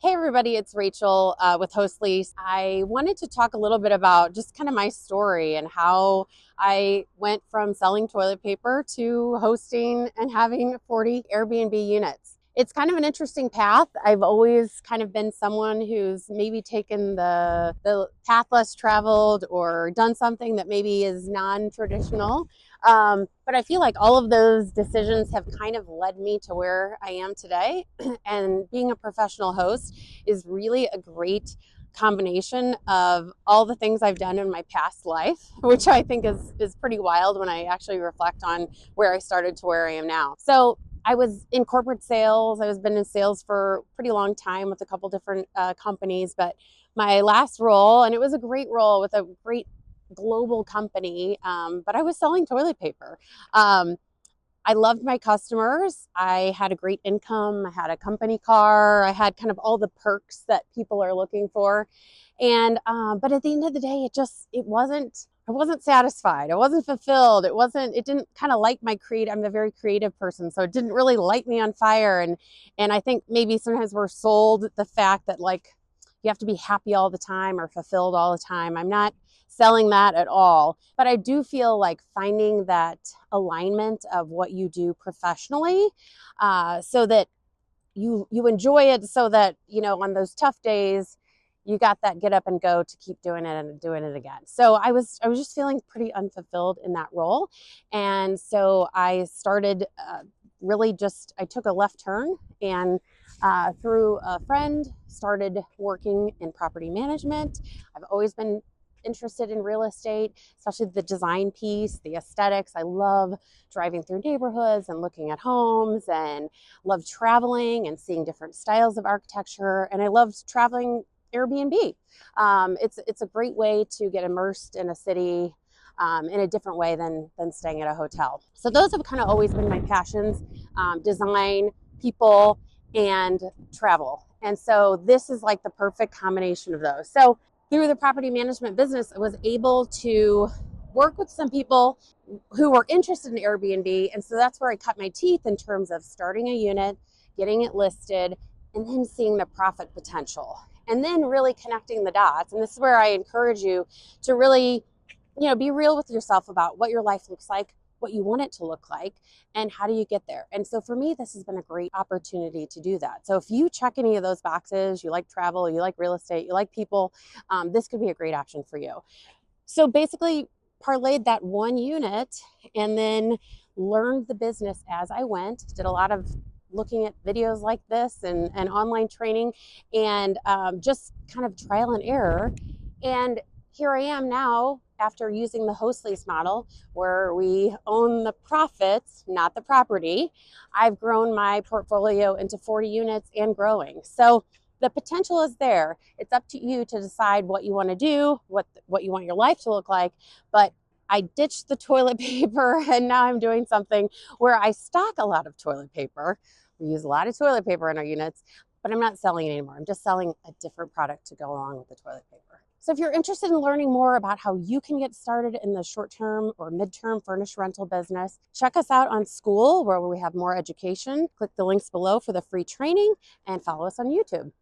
Hey everybody, it's Rachel with Host Lease. I wanted to talk a little bit about just kind of my story and how I went from selling toilet paper to hosting and having 40 Airbnb units. It's kind of an interesting path. I've always kind of been someone who's maybe taken the path less traveled or done something that maybe is non-traditional. But I feel like all of those decisions have kind of led me to where I am today. And being a professional host is really a great combination of all the things I've done in my past life, which I think is pretty wild when I actually reflect on where I started to where I am now. So I was in corporate sales. I was been in sales for a pretty long time with a couple different companies, but my last role, and it was a great role with a great global company, but I was selling toilet paper. Um, I loved my customers. I had a great income. I had a company car. I had kind of all the perks that people are looking for. And but at the end of the day, I wasn't satisfied. I wasn't fulfilled. It didn't kind of light my create. I'm a very creative person, so it didn't really light me on fire. And I think maybe sometimes we're sold the fact that like you have to be happy all the time or fulfilled all the time. I'm not selling that at all. But I do feel like finding that alignment of what you do professionally, so that you enjoy it, so that on those tough days you got that get up and go to keep doing it and doing it again. So I was just feeling pretty unfulfilled in that role, and so I started I took a left turn and through a friend started working in property management. I've always been interested in real estate, especially the design piece, the aesthetics. I love driving through neighborhoods and looking at homes, and love traveling and seeing different styles of architecture. And I loved traveling Airbnb. It's a great way to get immersed in a city in a different way than staying at a hotel. So those have kind of always been my passions: design, people, and travel. And so this is like the perfect combination of those. So through the property management business, I was able to work with some people who were interested in Airbnb. And so that's where I cut my teeth in terms of starting a unit, getting it listed, and then seeing the profit potential. And then really connecting the dots. And this is where I encourage you to really, be real with yourself about what your life looks like, what you want it to look like, and how do you get there. And so for me, this has been a great opportunity to do that. So if you check any of those boxes, you like travel, you like real estate, you like people, this could be a great option for you. So basically parlayed that one unit and then learned the business as I went, did a lot of looking at videos like this and online training, and just kind of trial and error. And here I am now after using the host lease model where we own the profits, not the property. I've grown my portfolio into 40 units and growing. So the potential is there. It's up to you to decide what you want to do, what you want your life to look like. But I ditched the toilet paper and now I'm doing something where I stock a lot of toilet paper. We use a lot of toilet paper in our units, but I'm not selling it anymore. I'm just selling a different product to go along with the toilet paper. So if you're interested in learning more about how you can get started in the short-term or mid-term furnished rental business, check us out on School, where we have more education. Click the links below for the free training and follow us on YouTube.